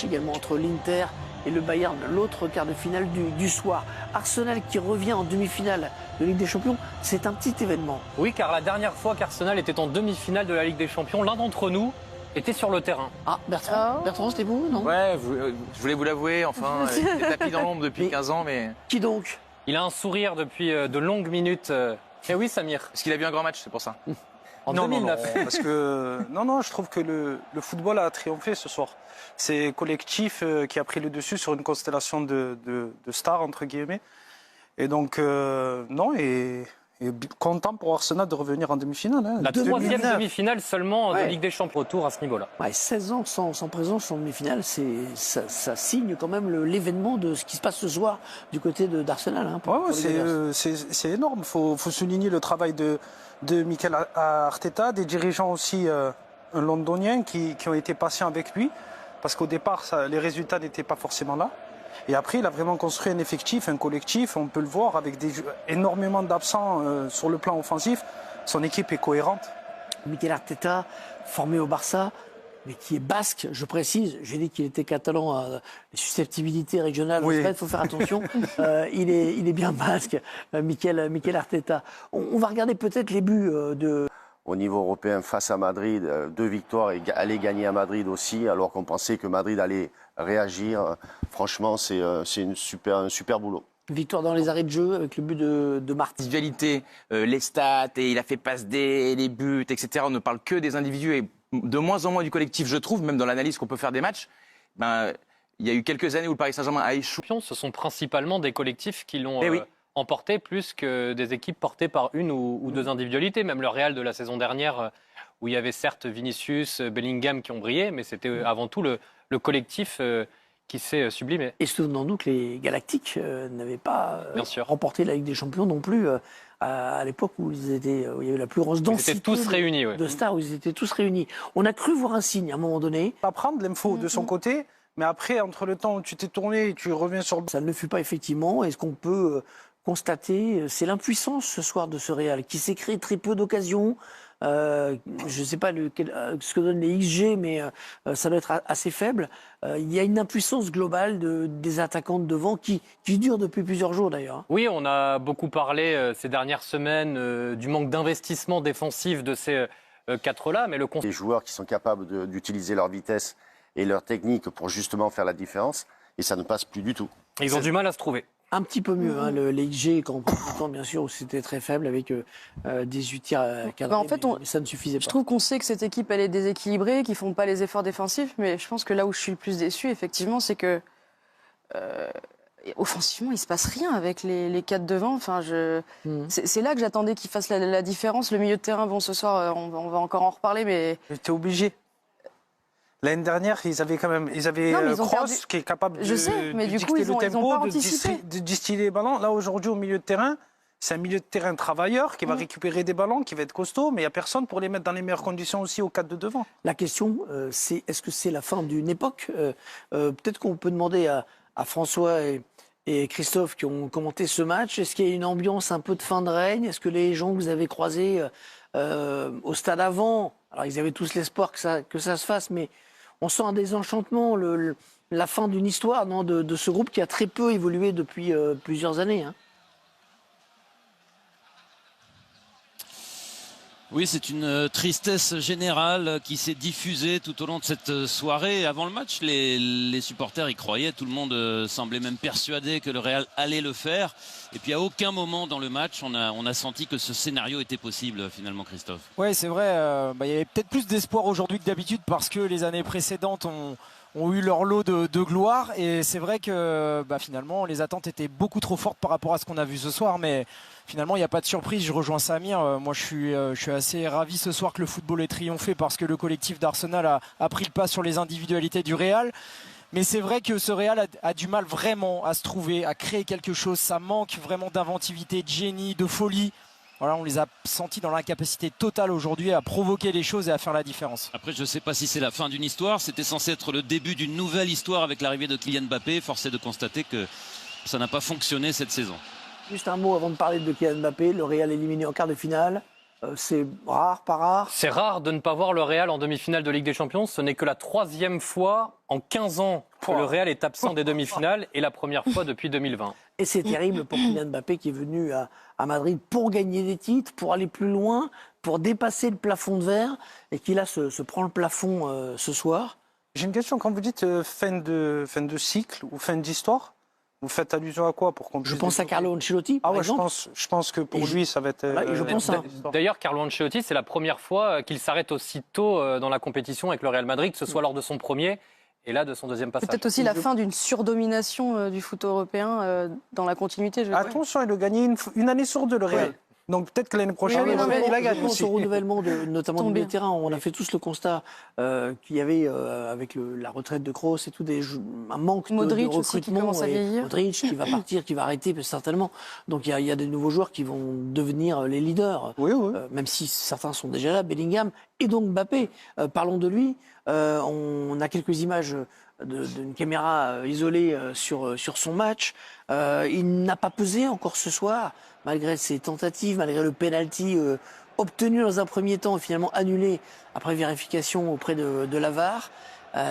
Également entre l'Inter et le Bayern, l'autre quart de finale du soir. Arsenal qui revient en demi-finale de Ligue des Champions, c'est un petit événement. Oui, car la dernière fois qu'Arsenal était en demi-finale de la Ligue des Champions, l'un d'entre nous était sur le terrain. Ah, Bertrand, Bertrand, c'était vous, non? Ouais, je voulais vous l'avouer, enfin, il est tapis dans l'ombre depuis 15 ans, mais... Qui donc? Il a un sourire depuis de longues minutes. Eh oui, Samir. Est-ce qu'il a vu un grand match, c'est pour ça? En Non, 2009. non, parce que non, je trouve que le football a triomphé ce soir. C'est collectif qui a pris le dessus sur une constellation de stars entre guillemets. Et donc non et content pour Arsenal de revenir en demi-finale. Hein. La troisième 2009. demi-finale seulement de Ligue des Champions. Retour à ce niveau-là. Ouais, 16 ans sans présence en demi-finale, ça signe quand même l'événement de ce qui se passe ce soir du côté d'Arsenal. Hein, c'est énorme. Faut souligner le travail de Mikel Arteta, des dirigeants aussi londoniens qui ont été patients avec lui. Parce qu'au départ, les résultats n'étaient pas forcément là. Et après, il a vraiment construit un effectif, un collectif. On peut le voir avec énormément d'absents sur le plan offensif. Son équipe est cohérente. Mikel Arteta, formé au Barça, mais qui est basque, je précise. J'ai dit qu'il était catalan, les susceptibilités régionales, oui. Il faut faire attention. Il est bien basque, Mikel Arteta. On va regarder peut-être les buts de... Au niveau européen, face à Madrid, 2 victoires et aller gagner à Madrid aussi, alors qu'on pensait que Madrid allait réagir. Franchement, c'est un super boulot. Victoire dans les arrêts de jeu avec le but de Martin. L'individualité, les stats, et il a fait passe D, les buts, etc. On ne parle que des individus et de moins en moins du collectif, je trouve, même dans l'analyse qu'on peut faire des matchs. Ben, il y a eu quelques années où le Paris Saint-Germain a échoué. Ce sont principalement des collectifs qui l'ont oui. emporté plus que des équipes portées par une ou deux individualités. Même le Real de la saison dernière, où il y avait certes Vinicius, Bellingham qui ont brillé, mais c'était avant tout le collectif qui s'est sublimé. Et souvenons-nous que les Galactiques n'avaient pas Bien sûr. remporté la Ligue des Champions non plus à l'époque où il y avait la plus grosse densité Ils étaient tous réunis, de stars, où ils étaient tous réunis. On a cru voir un signe à un moment donné. Pas prendre l'info de son côté, mais après, entre le temps où tu t'es tourné et tu reviens sur le... Ça ne le fut pas effectivement. Est-ce qu'on peut constater, c'est l'impuissance ce soir de ce Real qui s'est créé très peu d'occasions. Je ne sais pas ce que donnent les XG, mais ça doit être assez faible. Il y a une impuissance globale des attaquants de devant qui dure depuis plusieurs jours d'ailleurs. Oui, on a beaucoup parlé ces dernières semaines du manque d'investissement défensif de ces quatre-là, mais Des joueurs qui sont capables d'utiliser leur vitesse et leur technique pour justement faire la différence, et ça ne passe plus du tout. ils ont du mal à se trouver. Un petit peu mieux, hein, les XG, quand on prend le temps, bien sûr, où c'était très faible avec 18 tirs cadrés, en fait, mais ça ne suffisait pas. Je trouve qu'on sait que cette équipe, elle est déséquilibrée, qu'ils font pas les efforts défensifs, mais je pense que là où je suis le plus déçu, effectivement, c'est que offensivement, il se passe rien avec les quatre devant. Enfin, c'est là que j'attendais qu'ils fassent la différence. Le milieu de terrain, bon, ce soir, on va encore en reparler, mais... J'étais obligé. L'année dernière, ils avaient Kroos qui est capable de dicter le tempo, de distiller les ballons. Là, aujourd'hui, au milieu de terrain, c'est un milieu de terrain travailleur qui va récupérer des ballons, qui va être costaud, mais il n'y a personne pour les mettre dans les meilleures conditions aussi au 4 de devant. La question, c'est est-ce que c'est la fin d'une époque? Peut-être qu'on peut demander à François et Christophe qui ont commenté ce match, est-ce qu'il y a une ambiance un peu de fin de règne? Est-ce que les gens que vous avez croisés au stade avant, alors ils avaient tous l'espoir que ça se fasse, mais on sent un désenchantement, la fin d'une histoire de ce groupe qui a très peu évolué depuis plusieurs années. Hein. Oui, c'est une tristesse générale qui s'est diffusée tout au long de cette soirée. Avant le match, les supporters y croyaient. Tout le monde semblait même persuadé que le Real allait le faire. Et puis à aucun moment dans le match, on a senti que ce scénario était possible finalement, Christophe. Oui, c'est vrai. Il y avait peut-être plus d'espoir aujourd'hui que d'habitude parce que les années précédentes ont eu leur lot de gloire. Et c'est vrai que finalement, les attentes étaient beaucoup trop fortes par rapport à ce qu'on a vu ce soir. Mais finalement, il n'y a pas de surprise. Je rejoins Samir. Moi, je suis assez ravi ce soir que le football ait triomphé parce que le collectif d'Arsenal a pris le pas sur les individualités du Real. Mais c'est vrai que ce Real a du mal vraiment à se trouver, à créer quelque chose. Ça manque vraiment d'inventivité, de génie, de folie. Voilà, on les a sentis dans l'incapacité totale aujourd'hui à provoquer les choses et à faire la différence. Après, je ne sais pas si c'est la fin d'une histoire. C'était censé être le début d'une nouvelle histoire avec l'arrivée de Kylian Mbappé. Force est de constater que ça n'a pas fonctionné cette saison. Juste un mot avant de parler de Kylian Mbappé. Le Real éliminé en quart de finale. C'est rare, pas rare. C'est rare de ne pas voir le Real en demi-finale de Ligue des Champions. Ce n'est que la 3e fois en 15 ans que le Real est absent des demi-finales et la première fois depuis 2020. Et c'est terrible pour Kylian Mbappé qui est venu à Madrid pour gagner des titres, pour aller plus loin, pour dépasser le plafond de verre et qui là se prend le plafond ce soir. J'ai une question. Quand vous dites fin de cycle ou fin d'histoire, vous faites allusion à quoi pour qu'on puisse... Je pense à Carlo Ancelotti, Ah par ouais, exemple. je pense que pour lui, ça va être... Voilà, je pense, hein. D'ailleurs, Carlo Ancelotti, c'est la première fois qu'il s'arrête aussi tôt dans la compétition avec le Real Madrid, que ce soit lors de son premier et là de son deuxième passage. Peut-être aussi la fin d'une surdomination du foot européen dans la continuité. Attention, il a gagné une année sur 2, le Real. Ouais. Donc peut-être que l'année prochaine, il a gagné Je pense aussi. au renouvellement notamment du Tombe bien. milieu de terrain. On a fait tous le constat qu'il y avait avec la retraite de Kroos et tout un manque Modric de aussi qui recrutement. commence à vieillir. Modric qui va partir, qui va arrêter certainement. Donc il y a des nouveaux joueurs qui vont devenir les leaders. Oui, oui. Même si certains sont déjà là, Bellingham et donc Mbappé. Parlons de lui. On a quelques images d'une caméra isolée sur son match. Il n'a pas pesé encore ce soir, malgré ses tentatives, malgré le penalty obtenu dans un premier temps et finalement annulé après vérification auprès de la VAR.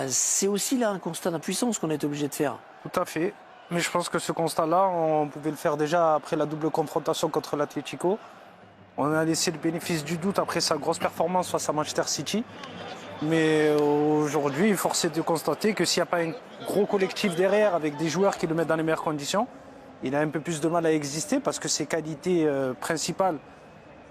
C'est aussi là un constat d'impuissance qu'on est obligé de faire. Tout à fait. Mais je pense que ce constat-là, on pouvait le faire déjà après la double confrontation contre l'Atlético. On a laissé le bénéfice du doute après sa grosse performance face à Manchester City. Mais aujourd'hui, force est de constater que s'il n'y a pas un gros collectif derrière avec des joueurs qui le mettent dans les meilleures conditions, il a un peu plus de mal à exister parce que ses qualités principales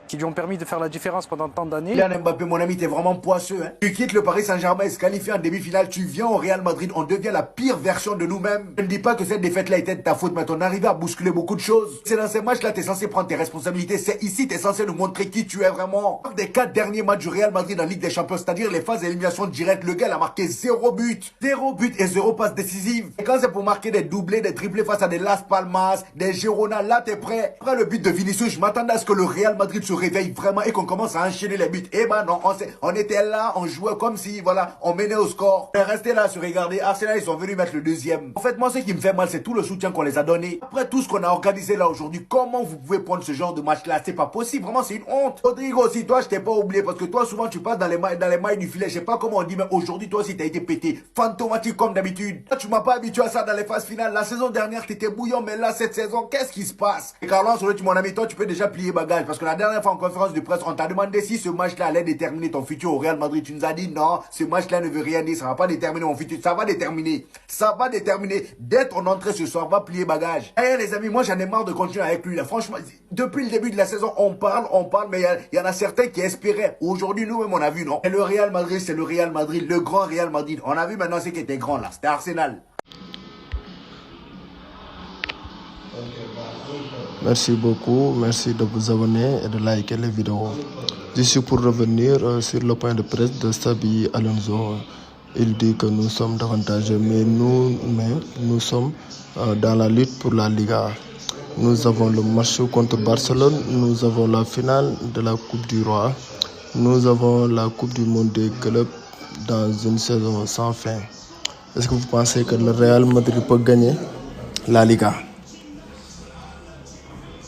qui lui ont permis de faire la différence pendant tant d'années. Kylian Mbappé, mon ami, t'es vraiment poisseux. Hein. Tu quittes le Paris Saint-Germain et se qualifies en demi-finale. Tu viens au Real Madrid. On devient la pire version de nous-mêmes. Je ne dis pas que cette défaite-là était de ta faute, mais ton arrivée à bousculer beaucoup de choses. C'est dans ces matchs-là que t'es censé prendre tes responsabilités. C'est ici t'es censé nous montrer qui tu es vraiment. Des 4 derniers matchs du Real Madrid en Ligue des Champions, c'est-à-dire les phases d'élimination directe, le gars a marqué 0 but. 0 but et 0 passe décisive. Et quand c'est pour marquer des doublés, des triplés face à des Las Palmas, des Girona, là t'es prêt. Après le but de Vinicius, je m'attendais à ce que le Real Madrid se réveille vraiment et qu'on commence à enchaîner les buts. Eh ben non, on était là, on jouait comme si, voilà, on menait au score. On est resté là à se regarder. Arsenal, ils sont venus mettre le deuxième. En fait, moi, ce qui me fait mal, c'est tout le soutien qu'on les a donné. Après tout ce qu'on a organisé là aujourd'hui, comment vous pouvez prendre ce genre de match-là? C'est pas possible, vraiment, c'est une honte. Rodrigo aussi, toi, je t'ai pas oublié parce que toi, souvent, tu passes dans les mailles du filet. Je sais pas comment on dit, mais aujourd'hui, toi aussi, t'as été pété. Fantomatique comme d'habitude. Toi, tu m'as pas habitué à ça dans les phases finales. La saison dernière, t'étais bouillant, mais là, cette saison, qu'est-ce qui se passe? Et Carlo Ancelotti, mon ami, toi, tu peux déjà plier bagage parce que la dernière fois en conférence de presse, on t'a demandé si ce match-là allait déterminer ton futur au Real Madrid. Tu nous as dit non, ce match-là ne veut rien dire, ça va pas déterminer mon futur. Ça va déterminer. Ça va déterminer. Dès ton entrée ce soir, va plier bagage. Eh les amis, moi j'en ai marre de continuer avec lui là. Franchement, depuis le début de la saison, on parle, mais il y en a certains qui espéraient. Aujourd'hui, nous-mêmes, on a vu, non? Et le Real Madrid, c'est le Real Madrid, le grand Real Madrid. On a vu maintenant ce qui était grand là. C'était Arsenal. Merci beaucoup, merci de vous abonner et de liker les vidéos. Je suis pour revenir sur le point de presse de Xabi Alonso. Il dit que nous sommes davantage, mais nous sommes dans la lutte pour la Liga. Nous avons le match contre Barcelone, nous avons la finale de la Coupe du Roi, nous avons la Coupe du Monde des clubs dans une saison sans fin. Est-ce que vous pensez que le Real Madrid peut gagner la Liga?